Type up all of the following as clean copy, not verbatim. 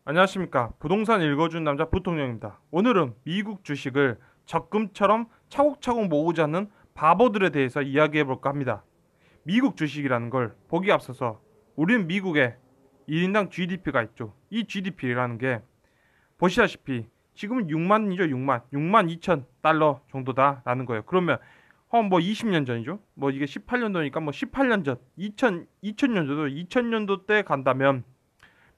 안녕하십니까. 부동산 읽어준 남자 부통령입니다. 오늘은 미국 주식을 적금처럼 차곡차곡 모으자는 바보들에 대해서 이야기해볼까 합니다. 미국 주식이라는 걸 보기 앞서서 우리는 미국의 1인당 GDP가 있죠. 이 GDP라는 게 보시다시피 지금은 6만이죠. 6만 2천 달러 정도다라는 거예요. 그러면 뭐 20년 전이죠. 뭐 이게 18년도니까 뭐 18년 전 2000년도 때 간다면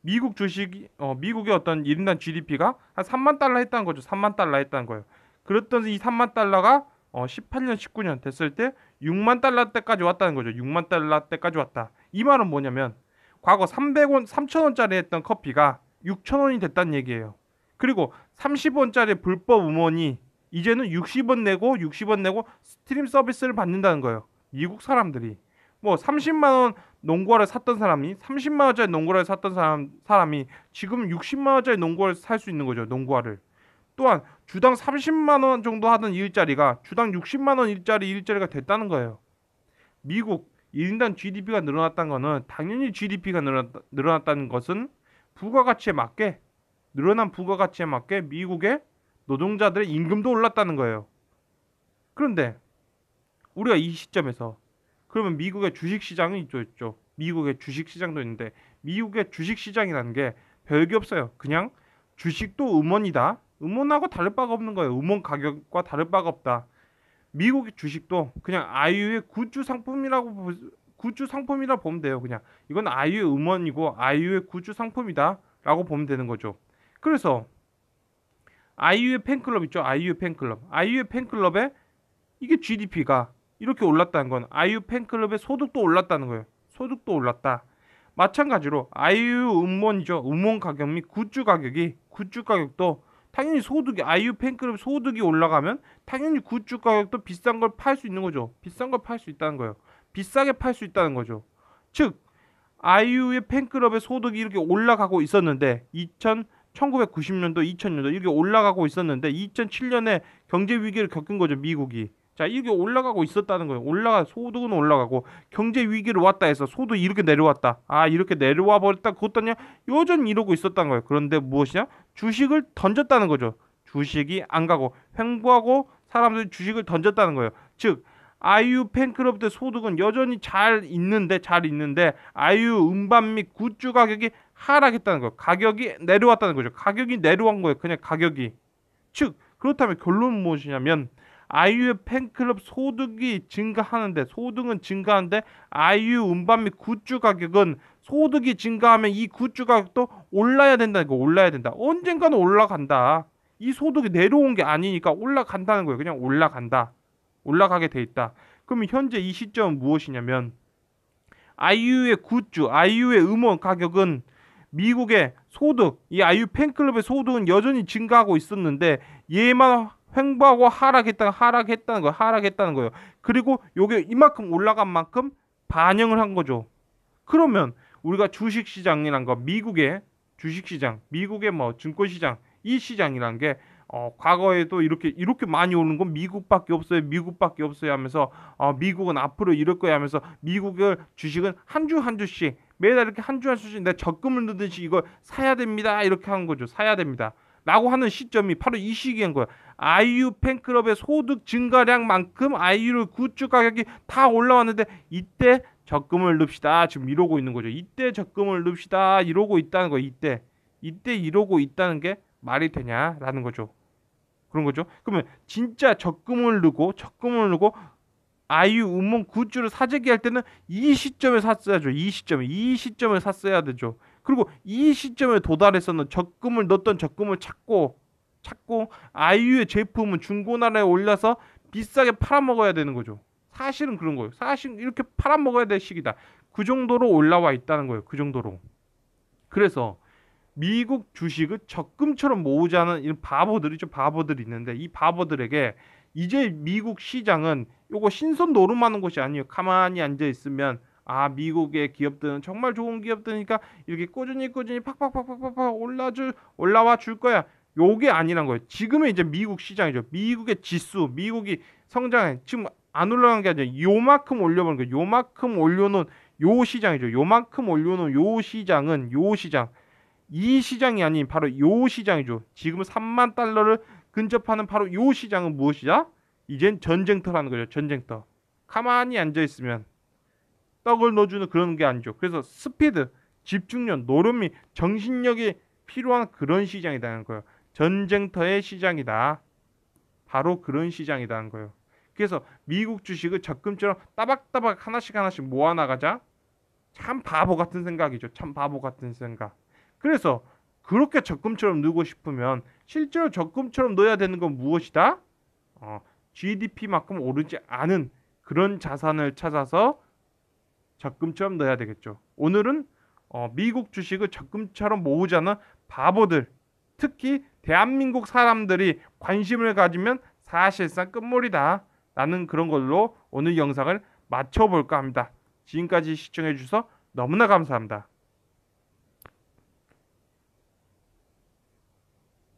미국 주식이 미국의 어떤 1인당 GDP가 한 3만 달러 했다는 거죠. 3만 달러 했다는 거예요. 그랬던 이 3만 달러가 18년, 19년 됐을 때 6만 달러 때까지 왔다는 거죠. 6만 달러 때까지 왔다. 이 말은 뭐냐면 과거 300원, 3,000원짜리 했던 커피가 6,000원이 됐다는 얘기예요. 그리고 30원짜리 불법 음원이 이제는 60원 내고 스트림 서비스를 받는다는 거예요. 미국 사람들이 뭐 30만 원 농구화를 샀던 사람이 30만 원짜리 농구화를 샀던 사람이 지금 60만 원짜리 농구화를 살 수 있는 거죠. 농구화를. 또한 주당 30만 원 정도 하던 일자리가 주당 60만 원 일자리가 됐다는 거예요. 미국 1인당 GDP가 늘어났다는 것은 당연히 GDP가 늘어났다는 것은 부가가치에 맞게 늘어난 부가가치에 맞게 미국의 노동자들의 임금도 올랐다는 거예요. 그런데 우리가 이 시점에서 그러면 미국의 주식시장이 있죠. 미국의 주식시장도 있는데 미국의 주식시장이라는 게 별게 없어요. 그냥 주식도 음원이다. 음원하고 다를 바가 없는 거예요. 음원 가격과 다를 바가 없다. 미국의 주식도 그냥 아이유의 굿즈 상품이라고 보면 돼요. 그냥 이건 아이유의 음원이고 아이유의 굿즈 상품이다라고 보면 되는 거죠. 그래서 아이유의 팬클럽 있죠. 아이유 팬클럽. 아이유의 팬클럽에 이게 GDP가 이렇게 올랐다는 건 아이유 팬클럽의 소득도 올랐다는 거예요. 소득도 올랐다. 마찬가지로 아이유 음원이죠. 음원 가격 및 굿즈 가격도 당연히 소득이 아이유 팬클럽 소득이 올라가면 당연히 굿즈 가격도 비싼 걸 팔 수 있는 거죠. 비싼 걸 팔 수 있다는 거예요. 비싸게 팔 수 있다는 거죠. 즉 아이유의 팬클럽의 소득이 이렇게 올라가고 있었는데 1990년도, 2000년도 이렇게 올라가고 있었는데 2007년에 경제 위기를 겪은 거죠, 미국이. 자, 이게 올라가고 있었다는 거예요. 소득은 올라가고 경제 위기를 왔다 해서 소득이 이렇게 내려왔다. 아, 이렇게 내려와 버렸다. 그것도 아니야. 여전히 이러고 있었다는 거예요. 그런데 무엇이냐? 주식을 던졌다는 거죠. 주식이 안 가고 횡보하고 사람들이 주식을 던졌다는 거예요. 즉 아이유 팬클럽 의 소득은 여전히 잘 있는데 아이유 음반 및 굿즈 가격이 하락했다는 거예요. 가격이 내려왔다는 거죠. 가격이 내려온 거예요. 그냥 가격이. 즉 그렇다면 결론은 무엇이냐면 아이유의 팬클럽 소득은 증가하는데 아이유 음반 및 굿즈 가격은 소득이 증가하면 이 굿즈 가격도 올라야 된다는 거. 올라야 된다. 언젠가는 올라간다. 이 소득이 내려온 게 아니니까 올라간다는 거예요. 그냥 올라간다. 올라가게 돼 있다. 그럼 현재 이 시점은 무엇이냐면 아이유의 굿즈, 아이유의 음원 가격은 미국의 소득, 이 아이유 팬클럽의 소득은 여전히 증가하고 있었는데 얘만 횡보하고 하락했다는 거예요. 그리고 요게 이만큼 올라간 만큼 반영을 한 거죠. 그러면 우리가 주식시장이란 거, 미국의 주식시장, 미국의 뭐 증권시장, 이 시장이란 게 과거에도 이렇게 많이 오는 건 미국밖에 없어요 하면서 미국은 앞으로 이럴 거야 하면서 미국의 주식은 한 주 한 주씩 매달 이렇게 한 주 한 주씩 내 적금을 넣듯이 이걸 사야 됩니다 이렇게 하는 거죠. 사야 됩니다. 라고 하는 시점이 바로 이 시기인 거예요. 아이유 팬클럽의 소득 증가량만큼 아이유의 굿즈 가격이 다 올라왔는데 이때 적금을 넣읍시다. 지금 이러고 있는 거죠. 이때 적금을 넣읍시다. 이러고 있다는 거예요. 이때 이러고 있다는 게 말이 되냐라는 거죠. 그런 거죠. 그러면 진짜 적금을 넣고 아이유 음원 굿즈를 사재기 할 때는 이 시점에 샀어야죠. 이 시점에 샀어야 되죠. 그리고 이 시점에 도달해서는 적금을 찾고 아이유의 제품은 중고나라에 올려서 비싸게 팔아먹어야 되는 거죠. 사실은 그런 거예요. 사실 이렇게 팔아먹어야 될 시기다. 그 정도로 올라와 있다는 거예요. 그 정도로. 그래서 미국 주식을 적금처럼 모으자는 이런 바보들이 있는데 이 바보들에게 이제 미국 시장은 요거 신선 노름하는 곳이 아니에요. 가만히 앉아 있으면 미국의 기업들은 정말 좋은 기업들이니까 이렇게 꾸준히 팍팍팍팍팍 올라와 줄 거야. 요게 아니란 거예요. 지금의 이제 미국 시장이죠. 미국의 지수, 미국이 성장해 지금 안 올라간 게 아니라 요만큼 올려버린 거예요. 요만큼 올려놓은 요 시장이죠. 요만큼 올려놓은 요 시장 이 시장이 아닌 바로 요 시장이죠. 지금 3만 달러를 근접하는 바로 요 시장은 무엇이야? 이젠 전쟁터라는 거죠. 전쟁터. 가만히 앉아 있으면 떡을 넣어주는 그런 게 아니죠. 그래서 스피드, 집중력, 노름이 정신력이 필요한 그런 시장이라는 거예요. 전쟁터의 시장이다. 바로 그런 시장이라는 거예요. 그래서 미국 주식을 적금처럼 따박따박 하나씩 하나씩 모아나가자. 참 바보 같은 생각이죠. 참 바보 같은 생각. 그래서 그렇게 적금처럼 넣고 싶으면 실제로 적금처럼 넣어야 되는 건 무엇이다? GDP만큼 오르지 않은 그런 자산을 찾아서 적금처럼 넣어야 되겠죠. 오늘은 미국 주식을 적금처럼 모으자는 바보들, 특히 대한민국 사람들이 관심을 가지면 사실상 끝물이다. 라는 그런 걸로 오늘 영상을 마쳐볼까 합니다. 지금까지 시청해 주셔서 너무나 감사합니다.